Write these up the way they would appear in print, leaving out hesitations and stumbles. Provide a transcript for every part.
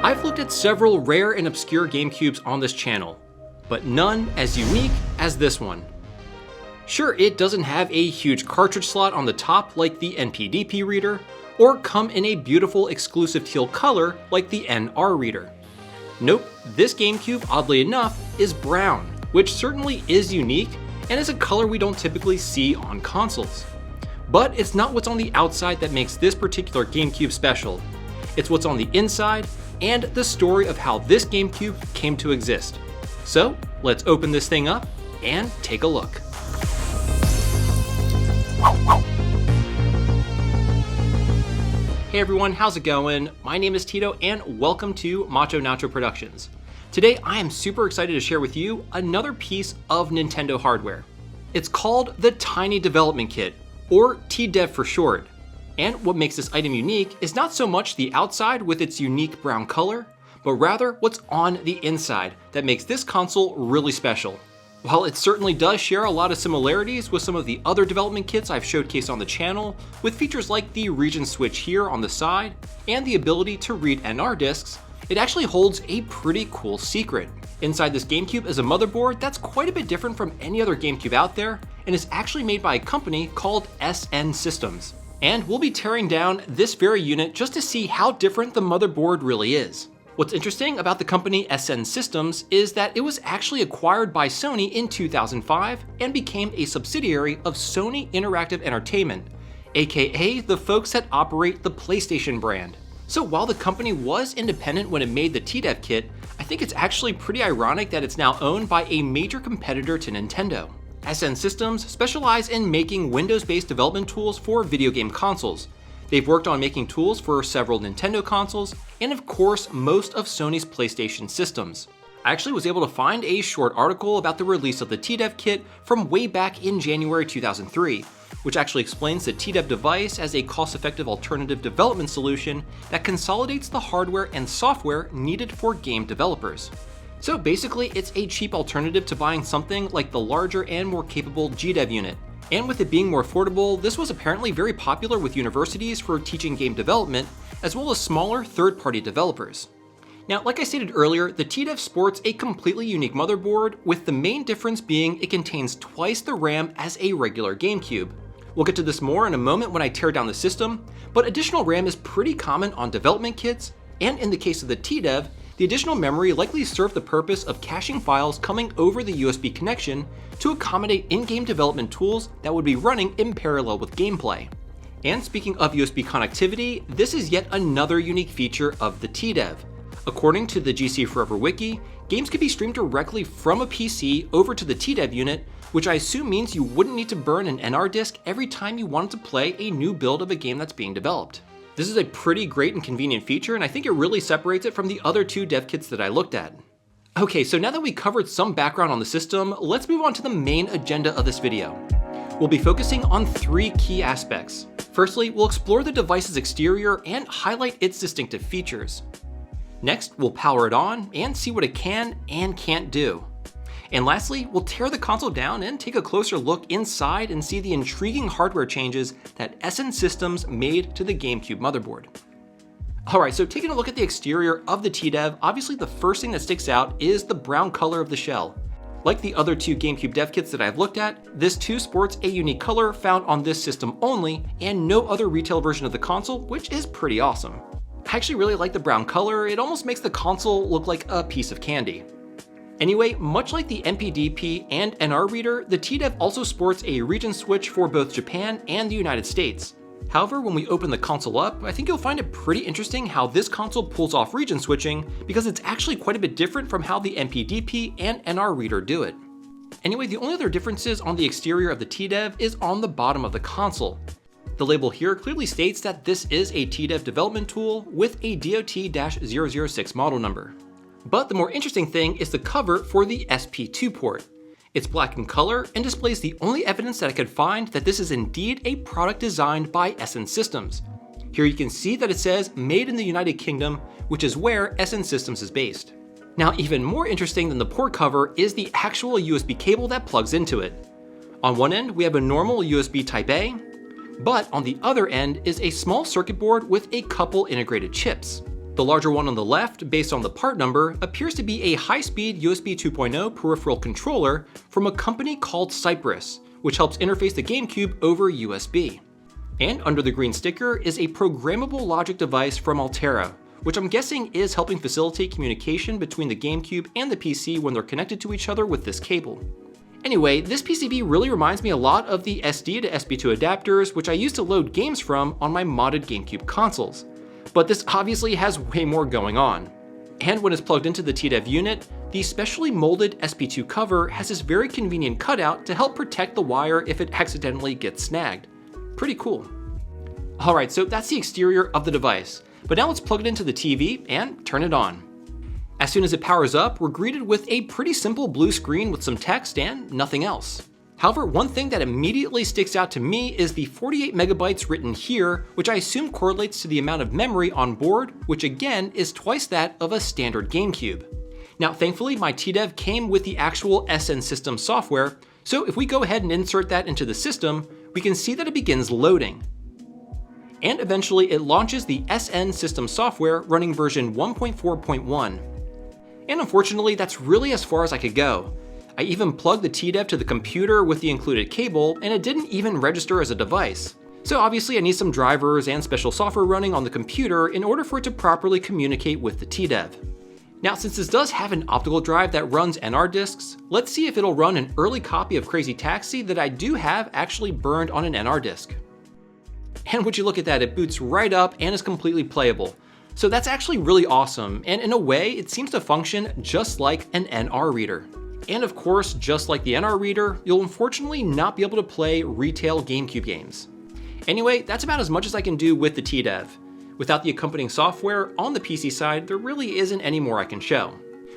I've looked at several rare and obscure GameCubes on this channel, but none as unique as this one. Sure, it doesn't have a huge cartridge slot on the top like the NPDP reader, or come in a beautiful exclusive teal color like the NR reader. Nope, this GameCube, oddly enough, is brown, which certainly is unique and is a color we don't typically see on consoles. But it's not what's on the outside that makes this particular GameCube special. It's what's on the inside and the story of how this GameCube came to exist. So let's open this thing up and take a look. Hey everyone, how's it going? My name is Tito and welcome to Macho Nacho Productions. Today I am super excited to share with you another piece of Nintendo hardware. It's called the Tiny Development Kit, or TDEV for short. And what makes this item unique is not so much the outside with its unique brown color, but rather what's on the inside that makes this console really special. While it certainly does share a lot of similarities with some of the other development kits I've showcased on the channel, with features like the region switch here on the side and the ability to read NR discs, it actually holds a pretty cool secret. Inside this GameCube is a motherboard that's quite a bit different from any other GameCube out there, and is actually made by a company called SN Systems. And we'll be tearing down this very unit just to see how different the motherboard really is. What's interesting about the company SN Systems is that it was actually acquired by Sony in 2005 and became a subsidiary of Sony Interactive Entertainment, aka the folks that operate the PlayStation brand. So while the company was independent when it made the TDEV kit, I think it's actually pretty ironic that it's now owned by a major competitor to Nintendo. SN Systems specialize in making Windows-based development tools for video game consoles. They've worked on making tools for several Nintendo consoles, and of course, most of Sony's PlayStation systems. I actually was able to find a short article about the release of the TDEV kit from way back in January 2003, which actually explains the TDEV device as a cost-effective alternative development solution that consolidates the hardware and software needed for game developers. So basically, it's a cheap alternative to buying something like the larger and more capable GDEV unit. And with it being more affordable, this was apparently very popular with universities for teaching game development, as well as smaller third-party developers. Now, like I stated earlier, the TDEV sports a completely unique motherboard, with the main difference being it contains twice the RAM as a regular GameCube. We'll get to this more in a moment when I tear down the system, but additional RAM is pretty common on development kits, and in the case of the TDEV, the additional memory likely served the purpose of caching files coming over the USB connection to accommodate in-game development tools that would be running in parallel with gameplay. And speaking of USB connectivity, this is yet another unique feature of the TDEV. According to the GC Forever wiki, games can be streamed directly from a PC over to the TDEV unit, which I assume means you wouldn't need to burn an NR disk every time you wanted to play a new build of a game that's being developed. This is a pretty great and convenient feature, and I think it really separates it from the other two dev kits that I looked at. Okay, so now that we covered some background on the system, let's move on to the main agenda of this video. We'll be focusing on three key aspects. Firstly, we'll explore the device's exterior and highlight its distinctive features. Next, we'll power it on and see what it can and can't do. And lastly, we'll tear the console down and take a closer look inside and see the intriguing hardware changes that SN Systems made to the GameCube motherboard. Alright, so taking a look at the exterior of the TDEV, obviously the first thing that sticks out is the brown color of the shell. Like the other two GameCube dev kits that I've looked at, this too sports a unique color found on this system only, and no other retail version of the console, which is pretty awesome. I actually really like the brown color. It almost makes the console look like a piece of candy. Anyway, much like the NPDP and NR reader, the TDEV also sports a region switch for both Japan and the United States. However, when we open the console up, I think you'll find it pretty interesting how this console pulls off region switching, because it's actually quite a bit different from how the NPDP and NR reader do it. Anyway, the only other differences on the exterior of the TDEV is on the bottom of the console. The label here clearly states that this is a TDEV development tool with a DOT-006 model number. But the more interesting thing is the cover for the SP2 port. It's black in color and displays the only evidence that I could find that this is indeed a product designed by SN Systems. Here you can see that it says made in the United Kingdom, which is where SN Systems is based. Now, even more interesting than the port cover is the actual USB cable that plugs into it. On one end, we have a normal USB Type A, but on the other end is a small circuit board with a couple integrated chips. The larger one on the left, based on the part number, appears to be a high-speed USB 2.0 peripheral controller from a company called Cypress, which helps interface the Gamecube over USB. And under the green sticker is a programmable logic device from Altera, which I'm guessing is helping facilitate communication between the Gamecube and the PC when they're connected to each other with this cable. Anyway, this PCB really reminds me a lot of the SD to SP2 adapters, which I used to load games from on my modded Gamecube consoles. But this obviously has way more going on. And when it's plugged into the TDEV unit, the specially molded SP2 cover has this very convenient cutout to help protect the wire if it accidentally gets snagged. Pretty cool. Alright, so that's the exterior of the device, but now let's plug it into the TV and turn it on. As soon as it powers up, we're greeted with a pretty simple blue screen with some text and nothing else. However, one thing that immediately sticks out to me is the 48 megabytes written here, which I assume correlates to the amount of memory on board, which again is twice that of a standard Gamecube. Now, thankfully, my TDEV came with the actual SN system software, so if we go ahead and insert that into the system, we can see that it begins loading. And eventually it launches the SN system software running version 1.4.1. And unfortunately, that's really as far as I could go. I even plugged the TDEV to the computer with the included cable, and it didn't even register as a device. So obviously I need some drivers and special software running on the computer in order for it to properly communicate with the TDEV. Now, since this does have an optical drive that runs NR discs, let's see if it'll run an early copy of Crazy Taxi that I do have actually burned on an NR disc. And would you look at that, it boots right up and is completely playable. So that's actually really awesome, and in a way, it seems to function just like an NR reader. And of course, just like the NR reader, you'll unfortunately not be able to play retail Gamecube games. Anyway, that's about as much as I can do with the TDEV. Without the accompanying software on the PC side, there really isn't any more I can show.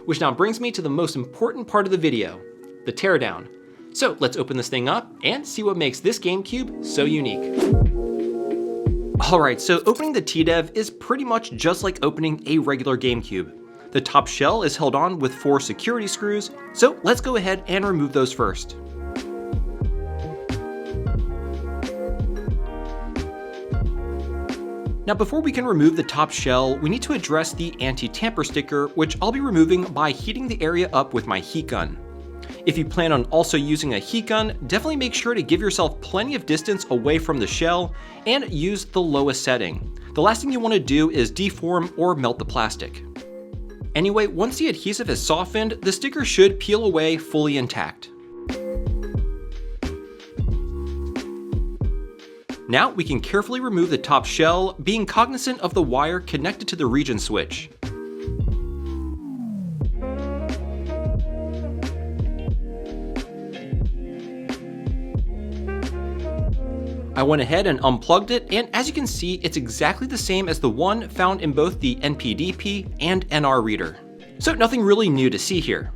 Which now brings me to the most important part of the video, the teardown. So let's open this thing up and see what makes this Gamecube so unique. Alright, so opening the TDEV is pretty much just like opening a regular Gamecube. The top shell is held on with 4 security screws, so let's go ahead and remove those first. Now before we can remove the top shell, we need to address the anti-tamper sticker, which I'll be removing by heating the area up with my heat gun. If you plan on also using a heat gun, definitely make sure to give yourself plenty of distance away from the shell and use the lowest setting. The last thing you want to do is deform or melt the plastic. Anyway, once the adhesive has softened, the sticker should peel away fully intact. Now we can carefully remove the top shell, being cognizant of the wire connected to the region switch. I went ahead and unplugged it, and as you can see, it's exactly the same as the one found in both the NPDP and NR reader. So nothing really new to see here.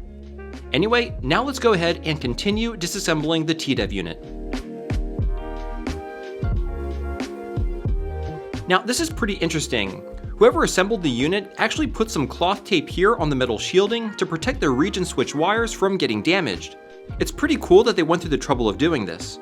Anyway, now let's go ahead and continue disassembling the TDEV unit. Now this is pretty interesting. Whoever assembled the unit actually put some cloth tape here on the metal shielding to protect the region switch wires from getting damaged. It's pretty cool that they went through the trouble of doing this.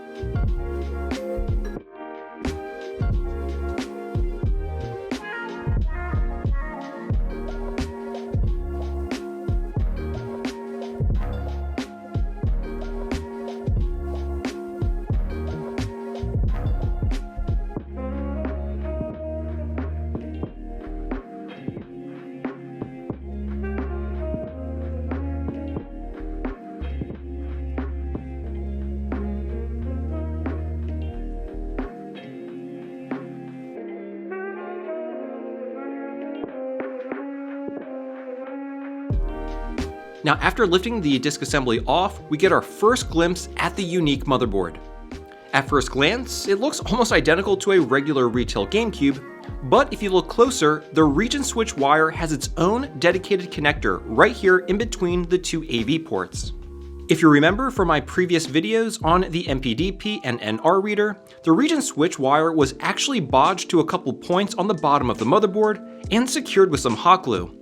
Now after lifting the disk assembly off, we get our first glimpse at the unique motherboard. At first glance, it looks almost identical to a regular retail Gamecube, but if you look closer, the region switch wire has its own dedicated connector right here in between the 2 AV ports. If you remember from my previous videos on the MPDP and NR reader, the region switch wire was actually bodged to a couple points on the bottom of the motherboard and secured with some hot glue.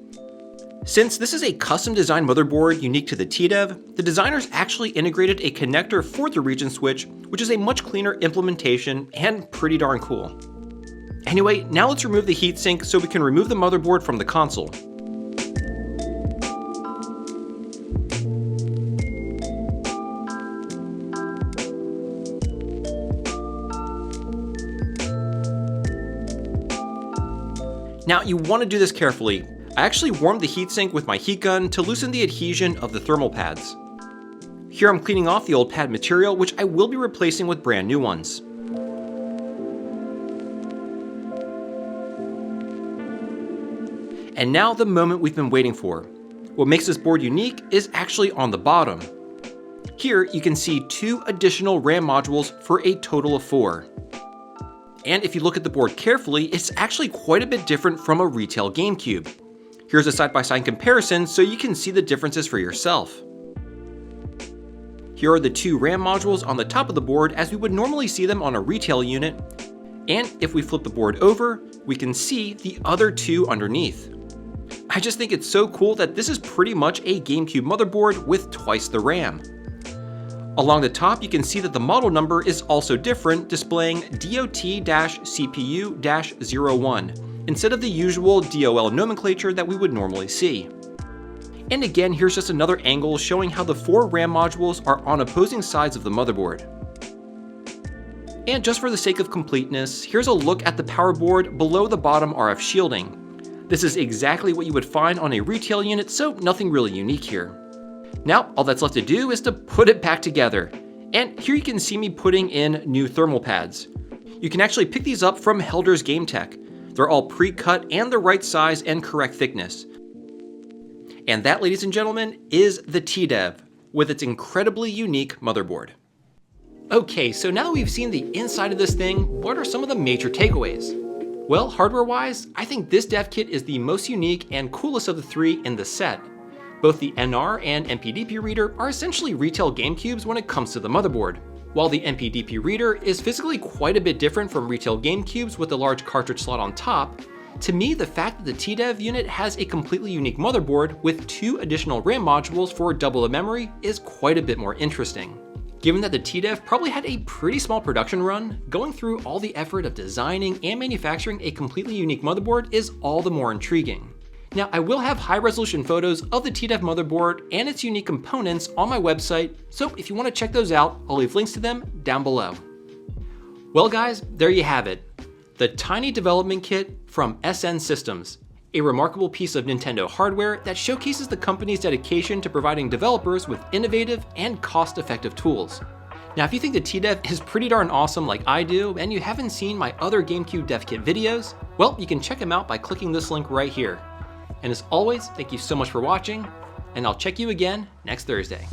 Since this is a custom designed motherboard unique to the TDEV, the designers actually integrated a connector for the region switch, which is a much cleaner implementation and pretty darn cool. Anyway, now let's remove the heatsink so we can remove the motherboard from the console. Now you want to do this carefully. I actually warmed the heatsink with my heat gun to loosen the adhesion of the thermal pads. Here I'm cleaning off the old pad material, which I will be replacing with brand new ones. And now the moment we've been waiting for. What makes this board unique is actually on the bottom. Here you can see 2 additional RAM modules for a total of 4. And if you look at the board carefully, it's actually quite a bit different from a retail Gamecube. Here's a side-by-side comparison so you can see the differences for yourself. Here are the 2 RAM modules on the top of the board as we would normally see them on a retail unit. And if we flip the board over, we can see the other 2 underneath. I just think it's so cool that this is pretty much a Gamecube motherboard with twice the RAM. Along the top, you can see that the model number is also different, displaying DOT-CPU-01, instead of the usual DOL nomenclature that we would normally see. And again, here's just another angle showing how the 4 RAM modules are on opposing sides of the motherboard. And just for the sake of completeness, here's a look at the power board below the bottom RF shielding. This is exactly what you would find on a retail unit, so nothing really unique here. Now, all that's left to do is to put it back together. And here you can see me putting in new thermal pads. You can actually pick these up from Helder's Game Tech. They're all pre-cut and the right size and correct thickness. And that, ladies and gentlemen, is the TDEV with its incredibly unique motherboard. Okay, so now that we've seen the inside of this thing, what are some of the major takeaways? Well, hardware-wise, I think this dev kit is the most unique and coolest of the 3 in the set. Both the NR and MPDP reader are essentially retail Gamecubes when it comes to the motherboard. While the MPDP reader is physically quite a bit different from retail Gamecubes with a large cartridge slot on top, to me the fact that the TDEV unit has a completely unique motherboard with 2 additional RAM modules for double the memory is quite a bit more interesting. Given that the TDEV probably had a pretty small production run, going through all the effort of designing and manufacturing a completely unique motherboard is all the more intriguing. Now, I will have high-resolution photos of the TDEV motherboard and its unique components on my website, so if you want to check those out, I'll leave links to them down below. Well guys, there you have it. The Tiny Development Kit from SN Systems, a remarkable piece of Nintendo hardware that showcases the company's dedication to providing developers with innovative and cost-effective tools. Now, if you think the TDEV is pretty darn awesome like I do, and you haven't seen my other Gamecube dev kit videos, well, you can check them out by clicking this link right here. And as always, thank you so much for watching, and I'll check you again next Thursday.